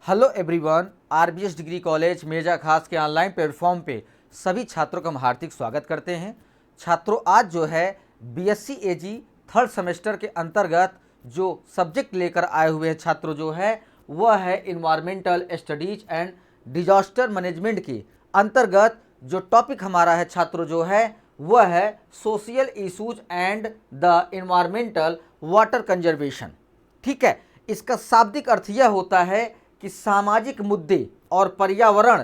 Hello everyone, RBS degree college Meja Khas के online platform पे सभी छात्रों का हम हार्दिक स्वागत करते हैं। छात्रों, आज जो है बीएससी एजी थर्ड सेमेस्टर के अंतर्गत जो सब्जेक्ट लेकर आए हुए हैं छात्रों जो है वह है environmental studies and disaster management के अंतर्गत जो टॉपिक हमारा है छात्रों जो है वह है social issues and the environmental water conservation. ठीक है, इसका शाब्दिक अर्थ यह होता है कि सामाजिक मुद्दे और पर्यावरण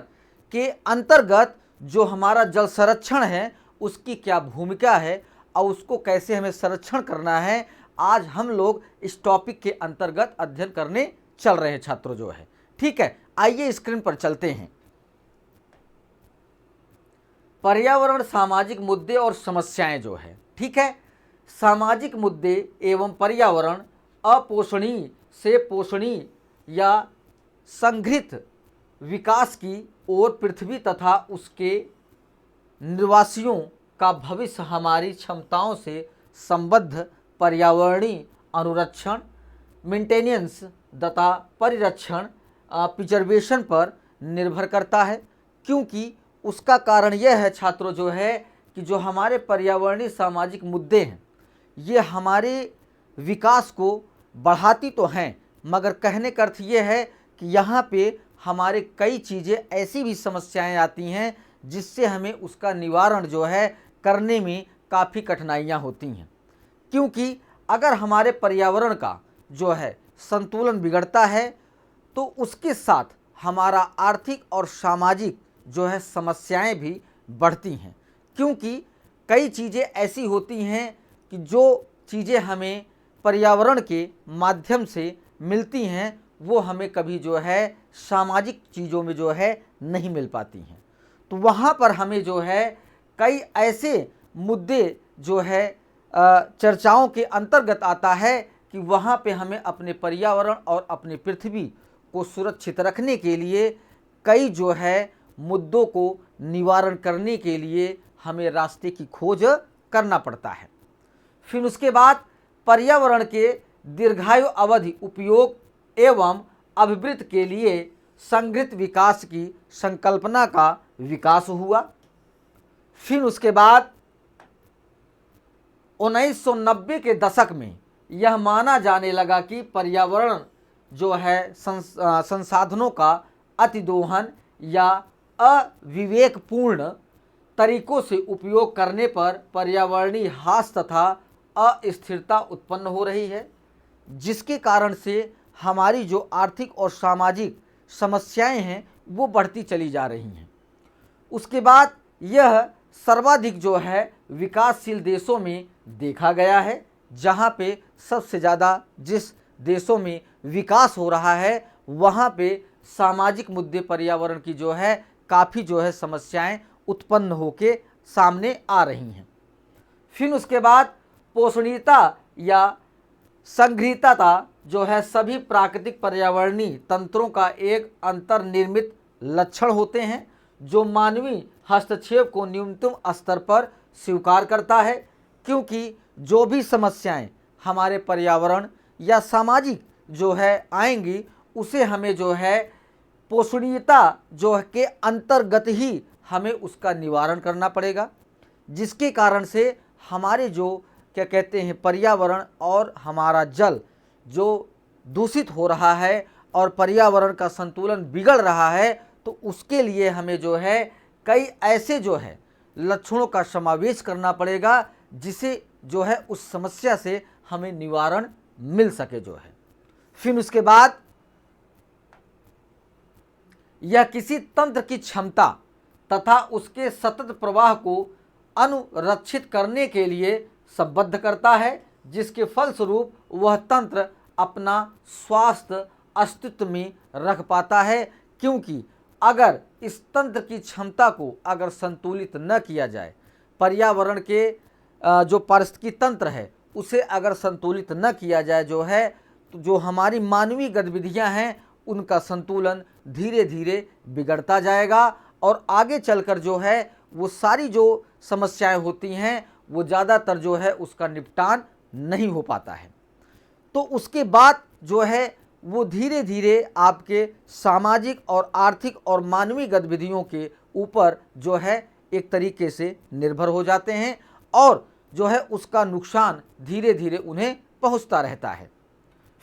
के अंतर्गत जो हमारा जल संरक्षण है उसकी क्या भूमिका है और उसको कैसे हमें संरक्षण करना है, आज हम लोग इस टॉपिक के अंतर्गत अध्ययन करने चल रहे हैं छात्रों जो है। ठीक है, आइए स्क्रीन पर चलते हैं। पर्यावरण सामाजिक मुद्दे और समस्याएं जो है, ठीक है, सामाजिक मुद्दे एवं पर्यावरण अपोषणीय से पोषणीय या संघृत विकास की ओर पृथ्वी तथा उसके निवासियों का भविष्य हमारी क्षमताओं से संबद्ध पर्यावरणीय अनुरक्षण, मेंटेनेंस तथा परिरक्षण प्रिजर्वेशन पर निर्भर करता है। क्योंकि उसका कारण यह है छात्रों जो है कि जो हमारे पर्यावरणीय सामाजिक मुद्दे हैं ये हमारे विकास को बढ़ाती तो हैं, मगर कहने का अर्थ ये है कि यहाँ पे हमारे कई चीज़ें ऐसी भी समस्याएं आती हैं जिससे हमें उसका निवारण जो है करने में काफ़ी कठिनाइयाँ होती हैं। क्योंकि अगर हमारे पर्यावरण का जो है संतुलन बिगड़ता है तो उसके साथ हमारा आर्थिक और सामाजिक जो है समस्याएं भी बढ़ती हैं। क्योंकि कई चीज़ें ऐसी होती हैं कि जो चीज़ें हमें पर्यावरण के माध्यम से मिलती हैं वो हमें कभी जो है सामाजिक चीज़ों में जो है नहीं मिल पाती हैं। तो वहाँ पर हमें जो है कई ऐसे मुद्दे जो है चर्चाओं के अंतर्गत आता है कि वहाँ पे हमें अपने पर्यावरण और अपनी पृथ्वी को सुरक्षित रखने के लिए कई जो है मुद्दों को निवारण करने के लिए हमें रास्ते की खोज करना पड़ता है। फिर उसके बाद पर्यावरण के दीर्घायु अवधि उपयोग एवं अभिवृद्धि के लिए संघृत विकास की संकल्पना का विकास हुआ। फिर उसके बाद 1990 के दशक में यह माना जाने लगा कि पर्यावरण जो है संसाधनों का अतिदोहन या अविवेकपूर्ण तरीकों से उपयोग करने पर पर्यावरणीय ह्रास तथा अस्थिरता उत्पन्न हो रही है, जिसके कारण से हमारी जो आर्थिक और सामाजिक समस्याएं हैं वो बढ़ती चली जा रही हैं। उसके बाद यह सर्वाधिक जो है विकासशील देशों में देखा गया है, जहां पे सबसे ज़्यादा जिस देशों में विकास हो रहा है वहां पे सामाजिक मुद्दे पर्यावरण की जो है काफ़ी जो है समस्याएं उत्पन्न होके सामने आ रही हैं। फिर उसके बाद पोषणीयता या संघृतता जो है सभी प्राकृतिक पर्यावरणीय तंत्रों का एक अंतर्निर्मित लक्षण होते हैं जो मानवीय हस्तक्षेप को न्यूनतम स्तर पर स्वीकार करता है। क्योंकि जो भी समस्याएं हमारे पर्यावरण या सामाजिक जो है आएंगी उसे हमें जो है पोषणीयता जो के अंतर्गत ही हमें उसका निवारण करना पड़ेगा, जिसके कारण से हमारे जो क्या कहते हैं पर्यावरण और हमारा जल जो दूषित हो रहा है और पर्यावरण का संतुलन बिगड़ रहा है, तो उसके लिए हमें जो है कई ऐसे जो है लक्षणों का समावेश करना पड़ेगा जिसे जो है उस समस्या से हमें निवारण मिल सके जो है। फिर उसके बाद यह किसी तंत्र की क्षमता तथा उसके सतत प्रवाह को अनुरक्षित करने के लिए संबद्ध करता है, जिसके फलस्वरूप वह तंत्र अपना स्वास्थ्य अस्तित्व में रख पाता है। क्योंकि अगर इस तंत्र की क्षमता को अगर संतुलित न किया जाए, पर्यावरण के जो पारिस्थितिकी तंत्र है उसे अगर संतुलित न किया जाए जो है तो जो हमारी मानवीय गतिविधियां हैं उनका संतुलन धीरे धीरे बिगड़ता जाएगा और आगे चलकर जो है वो सारी जो समस्याएं होती हैं वो ज़्यादातर जो है उसका निपटान नहीं हो पाता है। तो उसके बाद जो है वो धीरे धीरे आपके सामाजिक और आर्थिक और मानवीय गतिविधियों के ऊपर जो है एक तरीके से निर्भर हो जाते हैं और जो है उसका नुकसान धीरे धीरे उन्हें पहुंचता रहता है।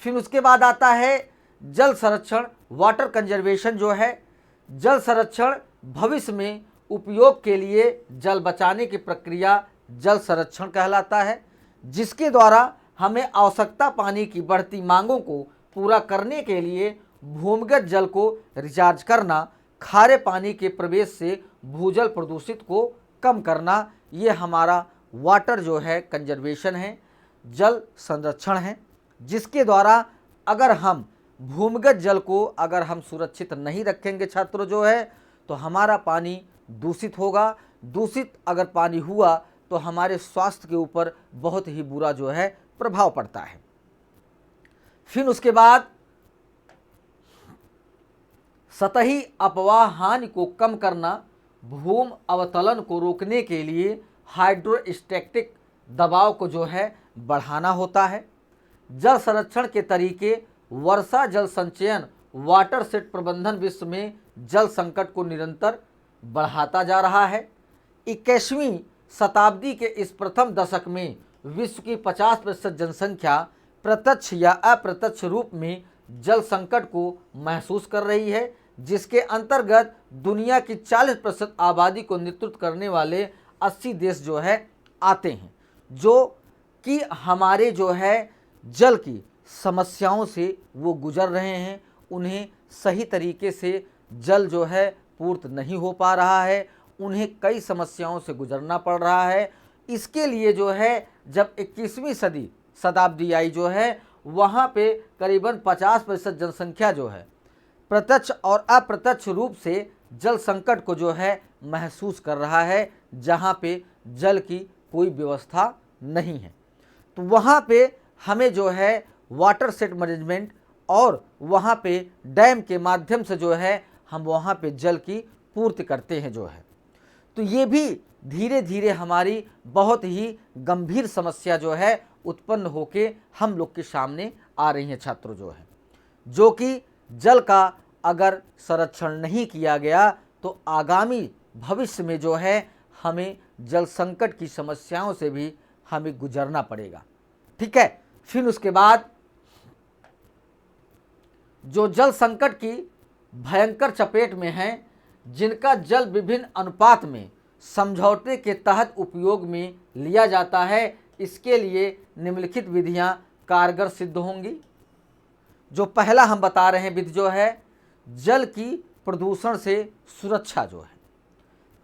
फिर उसके बाद आता है जल संरक्षण, वाटर कंजर्वेशन जो है। जल संरक्षण भविष्य में उपयोग के लिए जल बचाने की प्रक्रिया जल संरक्षण कहलाता है, जिसके द्वारा हमें आवश्यकता पानी की बढ़ती मांगों को पूरा करने के लिए भूमिगत जल को रिचार्ज करना, खारे पानी के प्रवेश से भूजल प्रदूषित को कम करना, ये हमारा वाटर जो है कंजर्वेशन है, जल संरक्षण है, जिसके द्वारा अगर हम भूमिगत जल को अगर हम सुरक्षित नहीं रखेंगे छात्रों जो है तो हमारा पानी दूषित होगा। दूषित अगर पानी हुआ तो हमारे स्वास्थ्य के ऊपर बहुत ही बुरा जो है प्रभाव पड़ता है। फिर उसके बाद सतही अपवाह हानि को कम करना, भूमि अवतलन को रोकने के लिए हाइड्रोस्टैटिक दबाव को जो है बढ़ाना होता है। जल संरक्षण के तरीके, वर्षा जल संचयन, वाटर सेट प्रबंधन विश्व में जल संकट को निरंतर बढ़ाता जा रहा है। 21वीं शताब्दी के इस प्रथम दशक में विश्व की 50% जनसंख्या प्रत्यक्ष या अप्रत्यक्ष रूप में जल संकट को महसूस कर रही है, जिसके अंतर्गत दुनिया की 40% आबादी को नेतृत्व करने वाले 80 देश जो है आते हैं, जो कि हमारे जो है जल की समस्याओं से वो गुजर रहे हैं। उन्हें सही तरीके से जल जो है पूर्त नहीं हो पा रहा है, उन्हें कई समस्याओं से गुजरना पड़ रहा है। इसके लिए जो है जब 21वीं शताब्दी आई जो है वहाँ पे करीबन 50% जनसंख्या जो है प्रत्यक्ष और अप्रत्यक्ष रूप से जल संकट को जो है महसूस कर रहा है, जहाँ पे जल की कोई व्यवस्था नहीं है। तो वहाँ पे हमें जो है वाटर सेट मैनेजमेंट और वहाँ पे डैम के माध्यम से जो है हम वहाँ पे जल की पूर्ति करते हैं जो है। तो ये भी धीरे धीरे हमारी बहुत ही गंभीर समस्या जो है उत्पन्न होके हम लोग के सामने आ रही हैं छात्रों जो है, जो कि जल का अगर संरक्षण नहीं किया गया तो आगामी भविष्य में जो है हमें जल संकट की समस्याओं से भी हमें गुजरना पड़ेगा। ठीक है। फिर उसके बाद जो जल संकट की भयंकर चपेट में हैं, जिनका जल विभिन्न अनुपात में समझौते के तहत उपयोग में लिया जाता है, इसके लिए निम्नलिखित विधियां कारगर सिद्ध होंगी। जो पहला हम बता रहे हैं विधि जो है जल की प्रदूषण से सुरक्षा जो है।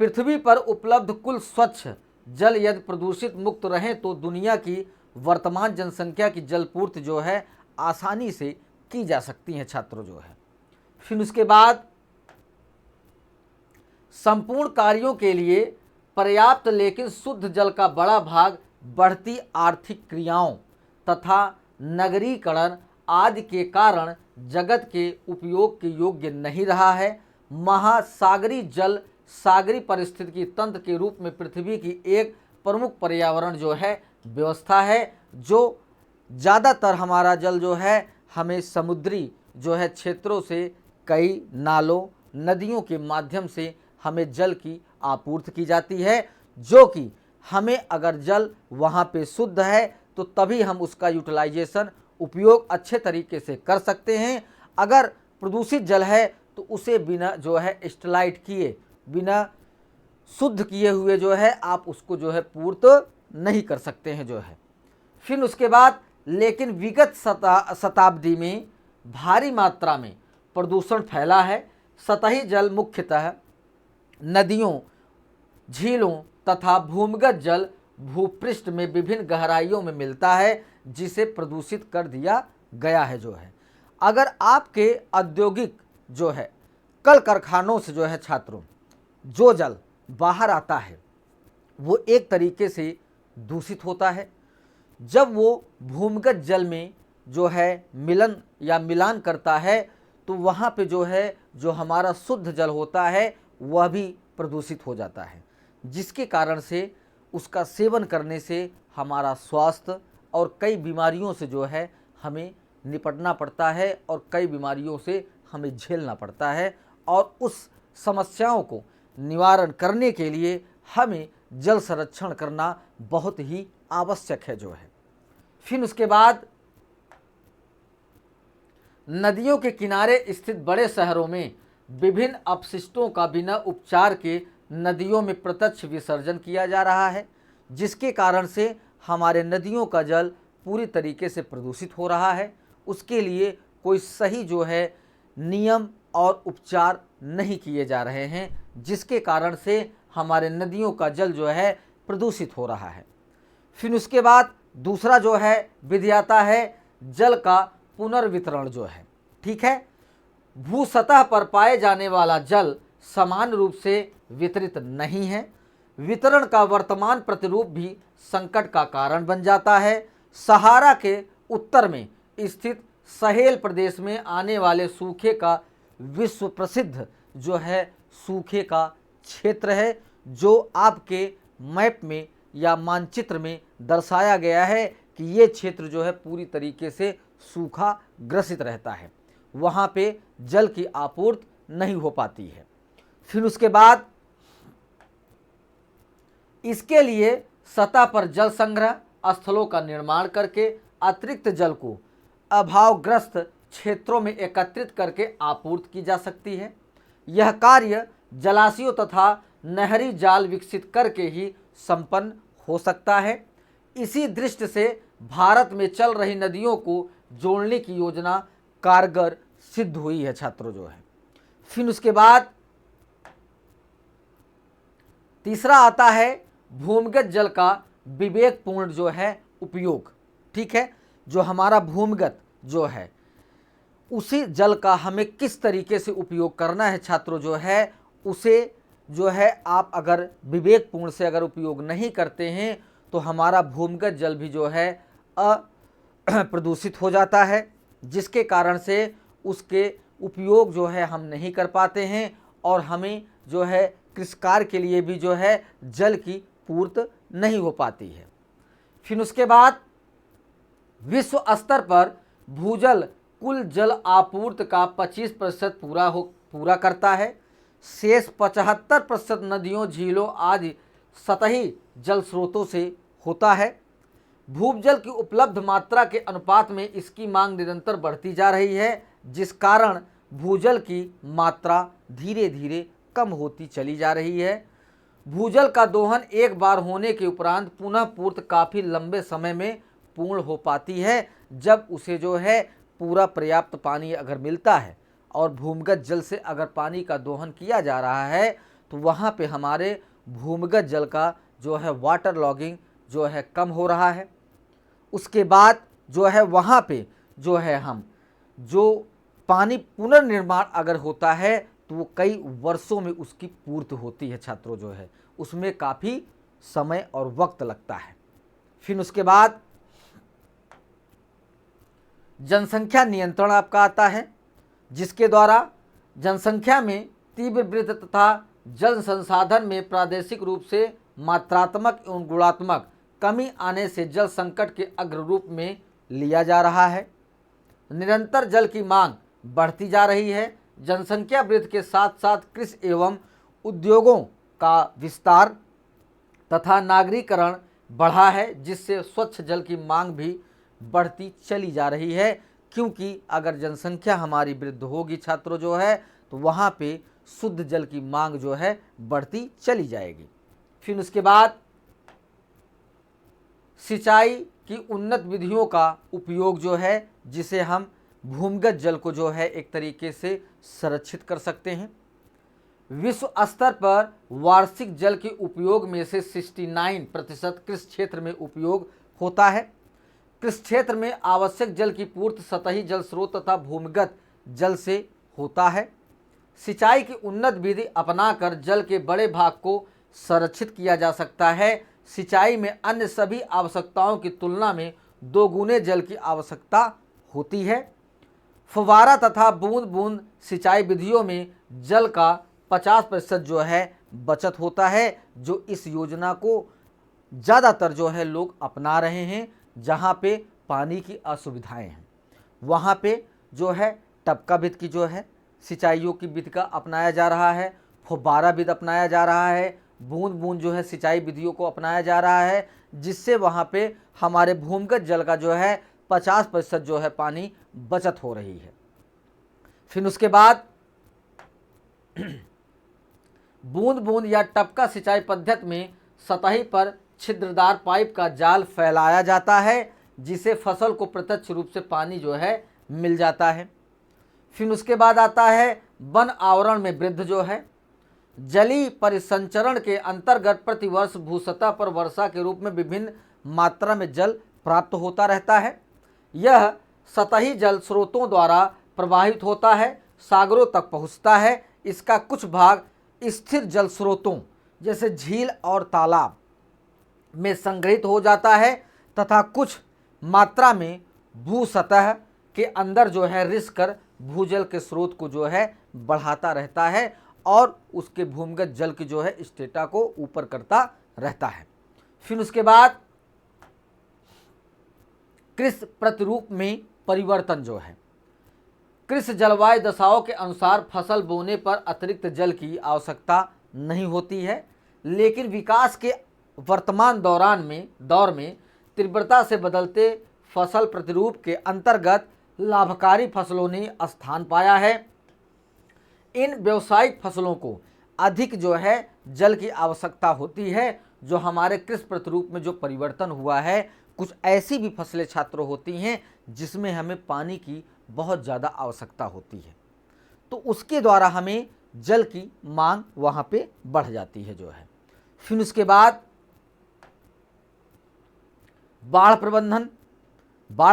पृथ्वी पर उपलब्ध कुल स्वच्छ जल यदि प्रदूषित मुक्त रहें तो दुनिया की वर्तमान जनसंख्या की जलपूर्ति जो है आसानी से की जा सकती है छात्रों जो है। फिर उसके बाद संपूर्ण कार्यों के लिए पर्याप्त लेकिन शुद्ध जल का बड़ा भाग बढ़ती आर्थिक क्रियाओं तथा नगरीकरण आदि के कारण जगत के उपयोग के योग्य नहीं रहा है। महासागरी जल सागरी पारिस्थितिकी तंत्र के रूप में पृथ्वी की एक प्रमुख पर्यावरण जो है व्यवस्था है, जो ज़्यादातर हमारा जल जो है हमें समुद्री जो है क्षेत्रों से कई नालों नदियों के माध्यम से हमें जल की आपूर्ति की जाती है, जो कि हमें अगर जल वहाँ पे शुद्ध है तो तभी हम उसका यूटिलाइजेशन उपयोग अच्छे तरीके से कर सकते हैं। अगर प्रदूषित जल है तो उसे बिना जो है स्टलाइट किए, बिना शुद्ध किए हुए जो है आप उसको जो है पूर्त नहीं कर सकते हैं जो है। फिर उसके बाद लेकिन विगत शताब्दी में भारी मात्रा में प्रदूषण फैला है। सतही जल मुख्यतः नदियों, झीलों तथा भूमिगत जल भूपृष्ठ में विभिन्न गहराइयों में मिलता है, जिसे प्रदूषित कर दिया गया है जो है। अगर आपके औद्योगिक जो है कल कारखानों से जो है छात्रों जो जल बाहर आता है वो एक तरीके से दूषित होता है। जब वो भूमिगत जल में जो है मिलन या मिलान करता है तो वहाँ पे जो है जो हमारा शुद्ध जल होता है वह भी प्रदूषित हो जाता है, जिसके कारण से उसका सेवन करने से हमारा स्वास्थ्य और कई बीमारियों से जो है हमें निपटना पड़ता है और कई बीमारियों से हमें झेलना पड़ता है, और उस समस्याओं को निवारण करने के लिए हमें जल संरक्षण करना बहुत ही आवश्यक है जो है। फिर उसके बाद नदियों के किनारे स्थित बड़े शहरों में विभिन्न अपशिष्टों का बिना उपचार के नदियों में प्रत्यक्ष विसर्जन किया जा रहा है, जिसके कारण से हमारे नदियों का जल पूरी तरीके से प्रदूषित हो रहा है। उसके लिए कोई सही जो है नियम और उपचार नहीं किए जा रहे हैं, जिसके कारण से हमारे नदियों का जल जो है प्रदूषित हो रहा है। फिर उसके बाद दूसरा जो है विधि आता है जल का पुनर्वितरण जो है, ठीक है। भू सतह पर पाए जाने वाला जल समान रूप से वितरित नहीं है। वितरण का वर्तमान प्रतिरूप भी संकट का कारण बन जाता है। सहारा के उत्तर में स्थित सहेल प्रदेश में आने वाले सूखे का विश्व प्रसिद्ध जो है सूखे का क्षेत्र है, जो आपके मैप में या मानचित्र में दर्शाया गया है कि ये क्षेत्र जो है पूरी तरीके से सूखा ग्रसित रहता है, वहाँ पे जल की आपूर्ति नहीं हो पाती है। फिर उसके बाद इसके लिए सतह पर जल संग्रह स्थलों का निर्माण करके अतिरिक्त जल को अभावग्रस्त क्षेत्रों में एकत्रित करके आपूर्ति की जा सकती है। यह कार्य जलाशयों तथा नहरी जाल विकसित करके ही संपन्न हो सकता है। इसी दृष्टि से भारत में चल रही नदियों को जोड़ने की योजना कारगर सिद्ध हुई है छात्रों जो है। फिर उसके बाद तीसरा आता है भूमिगत जल का विवेकपूर्ण जो है उपयोग, ठीक है। जो हमारा भूमिगत जो है उसी जल का हमें किस तरीके से उपयोग करना है छात्रों जो है, उसे जो है आप अगर विवेकपूर्ण से अगर उपयोग नहीं करते हैं तो हमारा भूमिगत जल भी जो है प्रदूषित हो जाता है, जिसके कारण से उसके उपयोग जो है हम नहीं कर पाते हैं और हमें जो है कृषि कार्य के लिए भी जो है जल की पूर्ति नहीं हो पाती है। फिर उसके बाद विश्व स्तर पर भूजल कुल जल आपूर्ति का 25% पूरा करता है। शेष 75% नदियों, झीलों आदि सतही जल स्रोतों से होता है। भूजल की उपलब्ध मात्रा के अनुपात में इसकी मांग निरंतर बढ़ती जा रही है, जिस कारण भूजल की मात्रा धीरे धीरे कम होती चली जा रही है। भूजल का दोहन एक बार होने के उपरांत पुनः पूर्ति काफ़ी लंबे समय में पूर्ण हो पाती है, जब उसे जो है पूरा पर्याप्त पानी अगर मिलता है और भूमिगत जल से अगर पानी का दोहन किया जा रहा है तो वहाँ पे हमारे भूमिगत जल का जो है वाटर लॉगिंग जो है कम हो रहा है। उसके बाद जो है वहाँ पे जो है हम जो पानी पुनर्निर्माण अगर होता है तो वो कई वर्षों में उसकी पूर्ति होती है छात्रों जो है, उसमें काफ़ी समय और वक्त लगता है। फिर उसके बाद जनसंख्या नियंत्रण आपका आता है, जिसके द्वारा जनसंख्या में तीव्र वृद्धि तथा जल संसाधन में प्रादेशिक रूप से मात्रात्मक एवं गुणात्मक कमी आने से जल संकट के अग्र रूप में लिया जा रहा है। निरंतर जल की मांग बढ़ती जा रही है। जनसंख्या वृद्धि के साथ साथ कृषि एवं उद्योगों का विस्तार तथा नागरीकरण बढ़ा है, जिससे स्वच्छ जल की मांग भी बढ़ती चली जा रही है। क्योंकि अगर जनसंख्या हमारी वृद्धि होगी छात्रों जो है तो वहाँ पे शुद्ध जल की मांग जो है बढ़ती चली जाएगी। फिर उसके बाद सिंचाई की उन्नत विधियों का उपयोग जो है, जिसे हम भूमिगत जल को जो है एक तरीके से संरक्षित कर सकते हैं। विश्व स्तर पर वार्षिक जल के उपयोग में से 69% कृषि क्षेत्र में उपयोग होता है। कृषि क्षेत्र में आवश्यक जल की पूर्ति सतही जल स्रोत तथा भूमिगत जल से होता है। सिंचाई की उन्नत विधि अपनाकर जल के बड़े भाग को संरक्षित किया जा सकता है। सिंचाई में अन्य सभी आवश्यकताओं की तुलना में 2 गुने जल की आवश्यकता होती है। फव्वारा तथा बूंद बूंद सिंचाई विधियों में जल का 50% जो है बचत होता है, जो इस योजना को ज़्यादातर जो है लोग अपना रहे हैं, जहाँ पे पानी की असुविधाएं हैं। वहाँ पे जो है टपका विधि की जो है सिंचाइयों की विधि का अपनाया जा रहा है, फुब्बारा विधि अपनाया जा रहा है, बूंद बूंद जो है सिंचाई विधियों को अपनाया जा रहा है, जिससे वहाँ पे हमारे भूमिगत जल का जो है 50% जो है पानी बचत हो रही है। फिर उसके बाद बूंद बूंद या टपका सिंचाई पद्धति में सतही पर छिद्रदार पाइप का जाल फैलाया जाता है, जिसे फसल को प्रत्यक्ष रूप से पानी जो है मिल जाता है। फिर उसके बाद आता है वन आवरण में वृद्धि जो है। जलीय परिसंचरण के अंतर्गत प्रतिवर्ष भूसतह पर वर्षा के रूप में विभिन्न मात्रा में जल प्राप्त होता रहता है। यह सतही जल स्रोतों द्वारा प्रवाहित होता है, सागरों तक पहुँचता है। इसका कुछ भाग स्थिर जल स्रोतों जैसे झील और तालाब में संग्रहित हो जाता है तथा कुछ मात्रा में भूसतह के अंदर जो है रिस कर भूजल के स्रोत को जो है बढ़ाता रहता है और उसके भूमिगत जल की जो है स्टेटा को ऊपर करता रहता है। फिर उसके बाद कृषि प्रतिरूप में परिवर्तन जो है। कृषि जलवायु दशाओं के अनुसार फसल बोने पर अतिरिक्त जल की आवश्यकता नहीं होती है, लेकिन विकास के वर्तमान दौर में तीव्रता से बदलते फसल प्रतिरूप के अंतर्गत लाभकारी फसलों ने स्थान पाया है। इन व्यावसायिक फसलों को अधिक जो है जल की आवश्यकता होती है। जो हमारे कृषि प्रतिरूप में जो परिवर्तन हुआ है, कुछ ऐसी भी फसलें छात्रों होती हैं जिसमें हमें पानी की बहुत ज़्यादा आवश्यकता होती है, तो उसके द्वारा हमें जल की मांग वहाँ पे बढ़ जाती है जो है। फिर उसके बाद बाढ़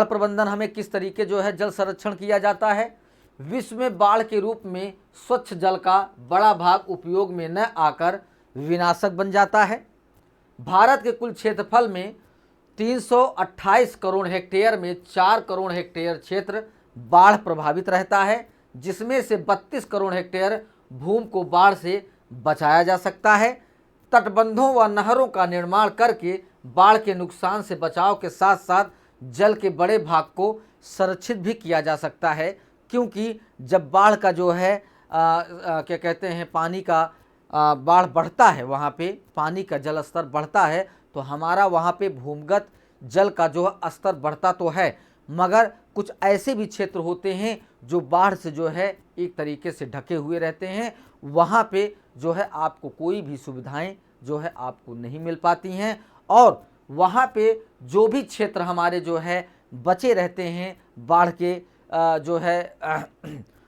प्रबंधन हमें किस तरीके जो है जल संरक्षण किया जाता है। विश्व में बाढ़ के रूप में स्वच्छ जल का बड़ा भाग उपयोग में न आकर विनाशक बन जाता है। भारत के कुल क्षेत्रफल में 328 करोड़ हेक्टेयर में 4 करोड़ हेक्टेयर क्षेत्र बाढ़ प्रभावित रहता है, जिसमें से 32 करोड़ हेक्टेयर भूमि को बाढ़ से बचाया जा सकता है। तटबंधों व नहरों का निर्माण करके बाढ़ के नुकसान से बचाव के साथ साथ जल के बड़े भाग को संरक्षित भी किया जा सकता है, क्योंकि जब बाढ़ का जो है क्या कहते हैं पानी का बाढ़ बढ़ता है, वहाँ पे पानी का जल स्तर बढ़ता है, तो हमारा वहाँ पे भूमिगत जल का जो स्तर बढ़ता तो है, मगर कुछ ऐसे भी क्षेत्र होते हैं जो बाढ़ से जो है एक तरीके से ढके हुए रहते हैं। वहाँ पे जो है आपको कोई भी सुविधाएं जो है आपको नहीं मिल पाती हैं, और वहाँ पे जो भी क्षेत्र हमारे जो है बचे रहते हैं बाढ़ के जो है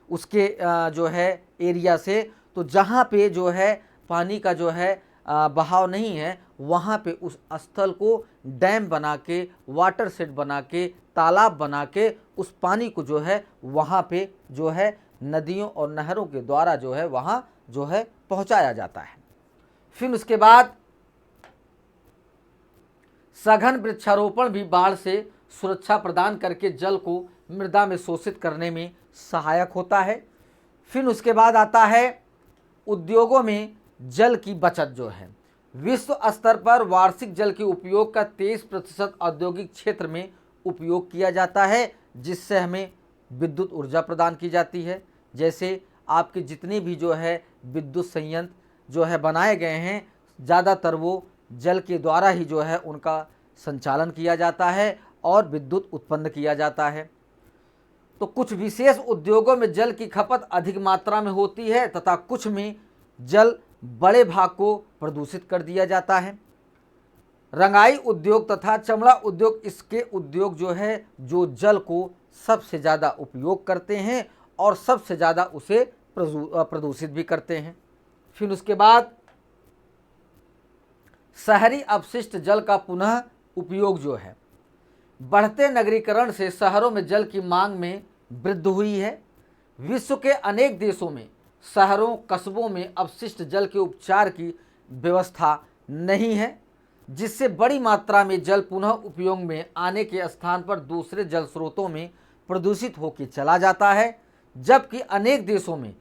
उसके जो है एरिया से, तो जहाँ पे जो है पानी का जो है बहाव नहीं है, वहाँ पे उस स्थल को डैम बना के, वाटर शेड बना के, तालाब बना के उस पानी को जो है वहाँ पे जो है नदियों और नहरों के द्वारा जो है वहाँ जो है पहुँचाया जाता है। फिर उसके बाद सघन वृक्षारोपण भी बाढ़ से सुरक्षा प्रदान करके जल को मृदा में शोषित करने में सहायक होता है। फिर उसके बाद आता है उद्योगों में जल की बचत जो है। विश्व स्तर पर वार्षिक जल के उपयोग का 23% औद्योगिक क्षेत्र में उपयोग किया जाता है, जिससे हमें विद्युत ऊर्जा प्रदान की जाती है। जैसे आपके जितने भी जो है विद्युत संयंत्र जो है बनाए गए हैं, ज़्यादातर वो जल के द्वारा ही जो है उनका संचालन किया जाता है और विद्युत उत्पन्न किया जाता है। तो कुछ विशेष उद्योगों में जल की खपत अधिक मात्रा में होती है तथा कुछ में जल बड़े भाग को प्रदूषित कर दिया जाता है। रंगाई उद्योग तथा चमड़ा उद्योग इसके उद्योग जो है जो जल को सबसे ज़्यादा उपयोग करते हैं और सबसे ज़्यादा उसे प्रदूषित भी करते हैं। फिर उसके बाद शहरी अपशिष्ट जल का पुनः उपयोग जो है। बढ़ते नगरीकरण से शहरों में जल की मांग में वृद्धि हुई है। विश्व के अनेक देशों में शहरों कस्बों में अपशिष्ट जल के उपचार की व्यवस्था नहीं है, जिससे बड़ी मात्रा में जल पुनः उपयोग में आने के स्थान पर दूसरे जल स्रोतों में प्रदूषित होकर चला जाता है। जबकि अनेक देशों में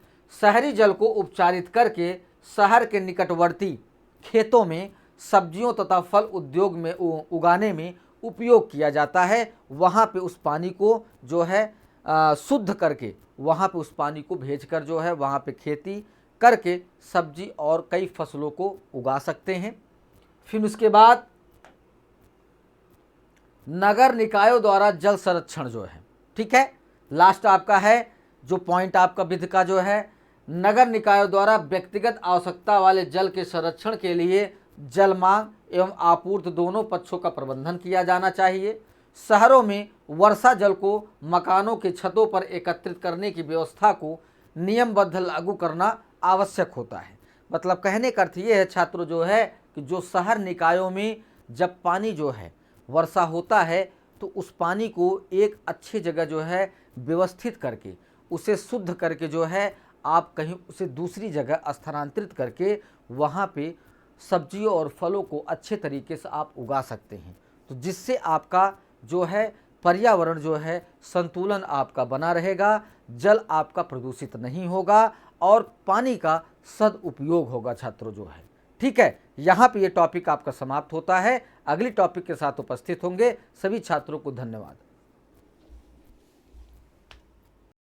शहरी जल को उपचारित करके शहर के निकटवर्ती खेतों में सब्जियों तथा फल उद्योग में उगाने में उपयोग किया जाता है। वहाँ पे उस पानी को जो है शुद्ध करके वहाँ पे उस पानी को भेजकर जो है वहाँ पे खेती करके सब्जी और कई फसलों को उगा सकते हैं। फिर उसके बाद नगर निकायों द्वारा जल संरक्षण जो है, ठीक है, लास्ट आपका है जो पॉइंट आपका विध का जो है, नगर निकायों द्वारा व्यक्तिगत आवश्यकता वाले जल के संरक्षण के लिए जल मांग एवं आपूर्ति दोनों पक्षों का प्रबंधन किया जाना चाहिए। शहरों में वर्षा जल को मकानों के छतों पर एकत्रित करने की व्यवस्था को नियमबद्ध लागू करना आवश्यक होता है। मतलब कहने का अर्थ ये है छात्रों जो है कि जो शहर निकायों में जब पानी जो है वर्षा होता है तो उस पानी को एक अच्छी जगह जो है व्यवस्थित करके उसे शुद्ध करके जो है आप कहीं उसे दूसरी जगह स्थानांतरित करके वहाँ पे सब्जियों और फलों को अच्छे तरीके से आप उगा सकते हैं, तो जिससे आपका जो है पर्यावरण जो है संतुलन आपका बना रहेगा, जल आपका प्रदूषित नहीं होगा और पानी का सदुपयोग होगा छात्रों जो है। ठीक है, यहाँ पे ये टॉपिक आपका समाप्त होता है। अगली टॉपिक के साथ उपस्थित होंगे। सभी छात्रों को धन्यवाद।